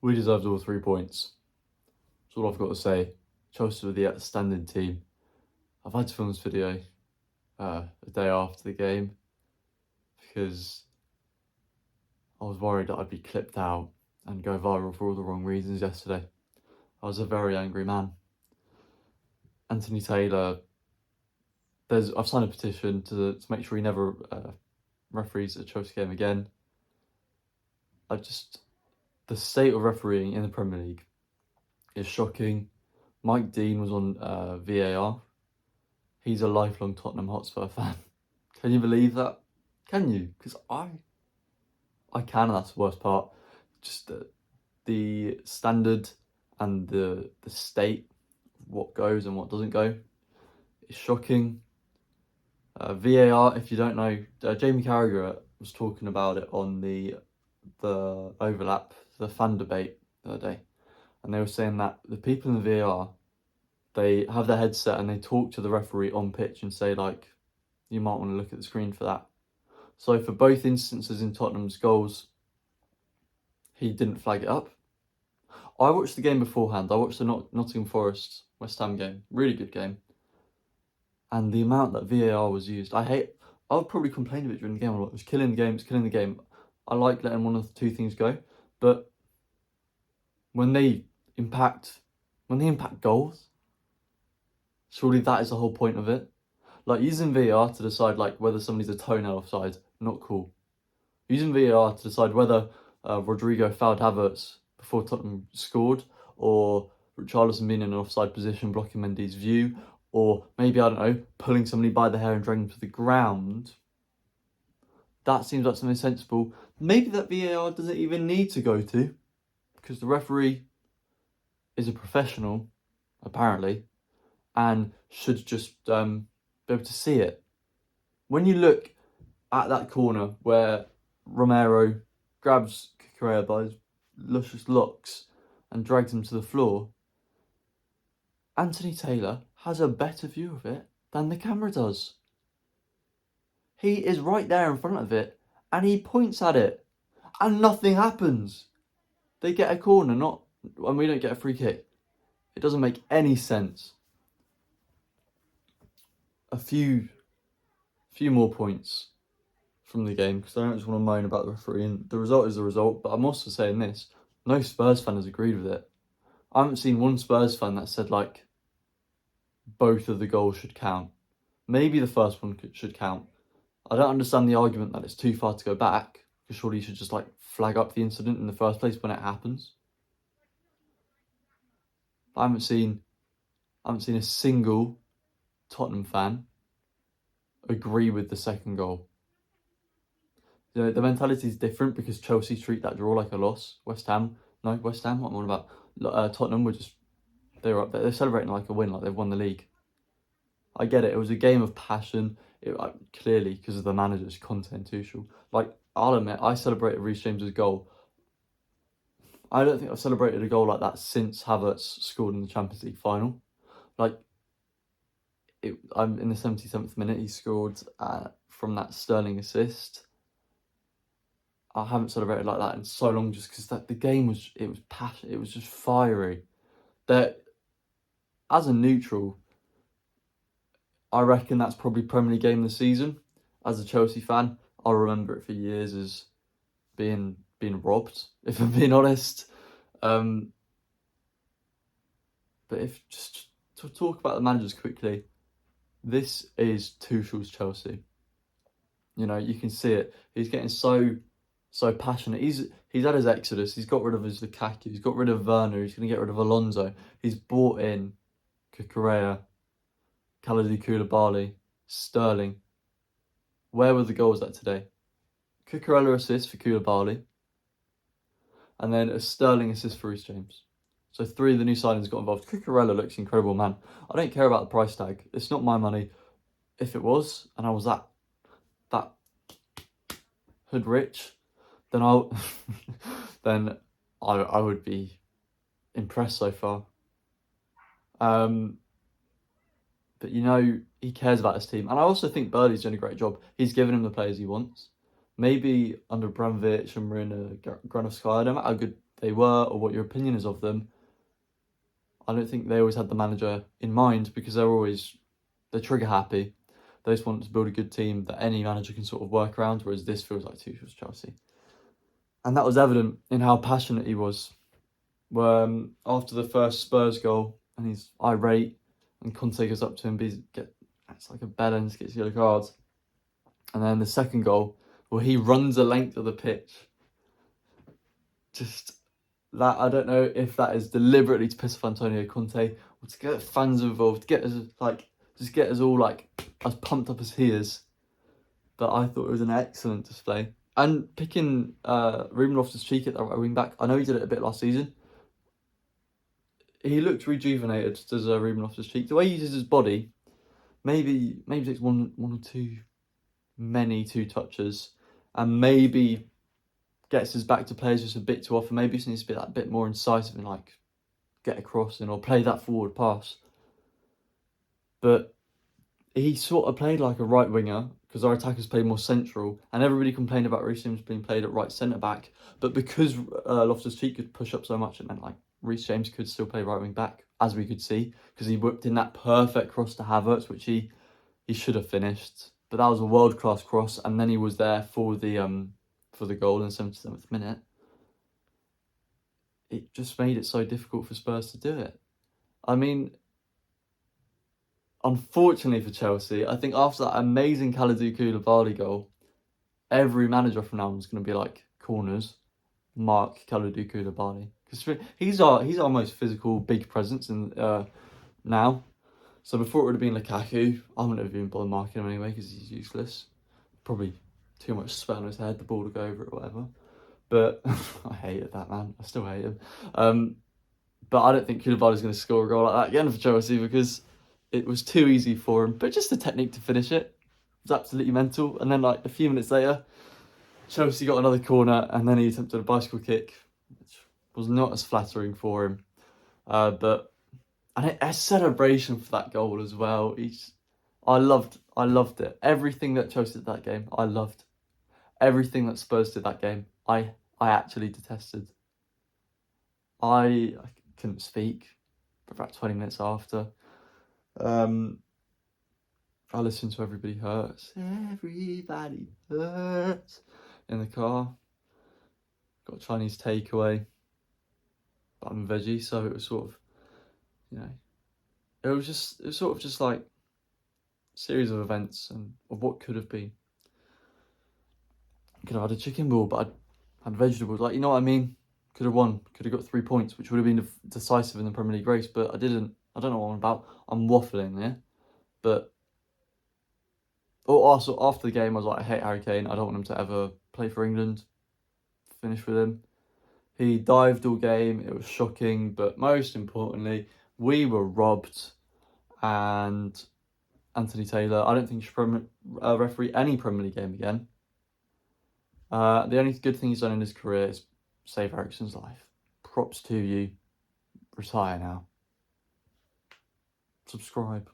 We deserved all 3 points. That's all I've got to say. Chelsea were the outstanding team. I've had to film this video a day after the game because I was worried that I'd be clipped out and go viral for all the wrong reasons yesterday. I was a very angry man. Anthony Taylor, I've signed a petition to make sure he never referees a Chelsea game again. The state of refereeing in the Premier League is shocking. Mike Dean was on VAR. He's a lifelong Tottenham Hotspur fan. Can you believe that? Can you? Because I can, and that's the worst part. Just the standard and the state of what goes and what doesn't go is shocking. VAR, if you don't know, Jamie Carragher was talking about it on the overlap, the fan debate the other day. And they were saying that the people in the VAR, they have their headset and they talk to the referee on pitch and say, like, you might want to look at the screen for that. So for both instances in Tottenham's goals, he didn't flag it up. I watched the game beforehand. I watched the Nottingham Forest West Ham game. Really good game. And the amount that VAR was used, I would probably complain a bit during the game. I'm like, it was killing the game, it's killing the game. I like letting one of the two things go. But when they impact goals, surely that is the whole point of it. Like, using VAR to decide like whether somebody's a toenail offside, not cool. Using VAR to decide whether Roderigo fouled Havertz before Tottenham scored, or Richarlison being in an offside position blocking Mendy's view, or maybe, I don't know, pulling somebody by the hair and dragging them to the ground. That seems like something sensible. Maybe that VAR doesn't even need to go to, because the referee is a professional, apparently, and should just be able to see it. When you look at that corner where Romero grabs Cucurella by his luscious locks and drags him to the floor, Anthony Taylor has a better view of it than the camera does. He is right there in front of it and he points at it and nothing happens. They get a corner, and we don't get a free kick. It doesn't make any sense. A few more points from the game, because I don't just want to moan about the referee, and the result is the result, but I'm also saying this, no Spurs fan has agreed with it. I haven't seen one Spurs fan that said, like, both of the goals should count. Maybe the first one should count. I don't understand the argument that it's too far to go back, because surely you should just, like, flag up the incident in the first place when it happens. I haven't seen a single Tottenham fan agree with the second goal. You know, the mentality is different because Chelsea treat that draw like a loss. West Ham, what am I on about? Tottenham they're up there. They're celebrating like a win, like they've won the league. I get it. It was a game of passion. Clearly, because of the managers, Conte and Tuchel. Like, I'll admit, I celebrated Reece James's goal. I don't think I've celebrated a goal like that since Havertz scored in the Champions League final. Like, I'm in the 77th minute, he scored from that Sterling assist. I haven't celebrated like that in so long, just because the game was passion. It was just fiery. That, as a neutral, I reckon that's probably Premier League game of the season. As a Chelsea fan, I'll remember it for years as being robbed, if I'm being honest. But if just to talk about the managers quickly, this is Tuchel's Chelsea. You know, you can see it. He's getting so passionate. He's had his exodus. He's got rid of his Lukaku. He's got rid of Werner. He's going to get rid of Alonso. He's brought in Cucurella, kalidou, koulibaly, Sterling. Where were the goals at today? Cucurella assist for Koulibaly, and then a Sterling assist for Reece James. So 3 of the new signings got involved. Cucurella looks incredible, man. I don't care about the price tag. It's not my money. If it was, and I was that hood rich, then I would be impressed so far. But, you know, he cares about his team. And I also think Burley's doing a great job. He's given him the players he wants. Maybe under Abramovich and Marina Granovskaya, I don't know how good they were or what your opinion is of them, I don't think they always had the manager in mind, because they're trigger happy. They just want to build a good team that any manager can sort of work around, whereas this feels like Tuchel's Chelsea. And that was evident in how passionate he was. After the first Spurs goal, and he's irate, and Conte goes up to him, it's like a bellend, gets yellow cards. And then the second goal, he runs the length of the pitch. Just that, I don't know if that is deliberately to piss off Antonio Conte, or to get fans involved, to get us all as pumped up as he is. But I thought it was an excellent display. And picking Ruben Loftus-Cheek at that right wing back, I know he did it a bit last season. He looked rejuvenated, does Ruben Loftus-Cheek. The way he uses his body, maybe takes one or two touches, and maybe gets his back to players just a bit too often. Maybe he needs to be that bit more incisive and get across or play that forward pass. But he sort of played like a right winger, because our attackers played more central, and everybody complained about Reece James being played at right centre back. But because Loftus-Cheek could push up so much, it meant Reece James could still play right wing back, as we could see, because he whipped in that perfect cross to Havertz, which he should have finished. But that was a world class cross, and then he was there for the goal in the 77th minute. It just made it so difficult for Spurs to do it. I mean, unfortunately for Chelsea, I think after that amazing kalidou Koulibaly goal, every manager from now on is going to be corners, Marc kalidou Koulibaly, because he's our most physical big presence in now. So before it would have been Lukaku, I wouldn't have even bothered marking him anyway, because he's useless. Probably too much sweat on his head, the ball to go over it or whatever. But I hated that, man. I still hate him. But I don't think Koulibaly's going to score a goal like that again for Chelsea, because it was too easy for him. But just the technique to finish it was absolutely mental. And then a few minutes later, Chelsea got another corner, and then he attempted a bicycle kick, which was not as flattering for him. But a celebration for that goal as well. I loved it. Everything that Chelsea did that game, I loved. Everything that Spurs did that game, I actually detested. I couldn't speak for about 20 minutes after. I listened to Everybody Hurts in the car. Got a Chinese takeaway, but I'm a veggie, so it was sort of, it was sort of just like a series of events and of what could have been. Could have had a chicken ball, but I had vegetables. You know what I mean? Could have won. Could have got 3 points, which would have been decisive in the Premier League race, but I didn't. I don't know what I'm about. I'm waffling, yeah? But also after the game, I was like, I hate Harry Kane. I don't want him to ever play for England. Finish with him. He dived all game. It was shocking, but most importantly, we were robbed. And Anthony Taylor, I don't think he should referee any Premier League game again. The only good thing he's done in his career is save Eriksen's life. Props to you. Retire now. Subscribe.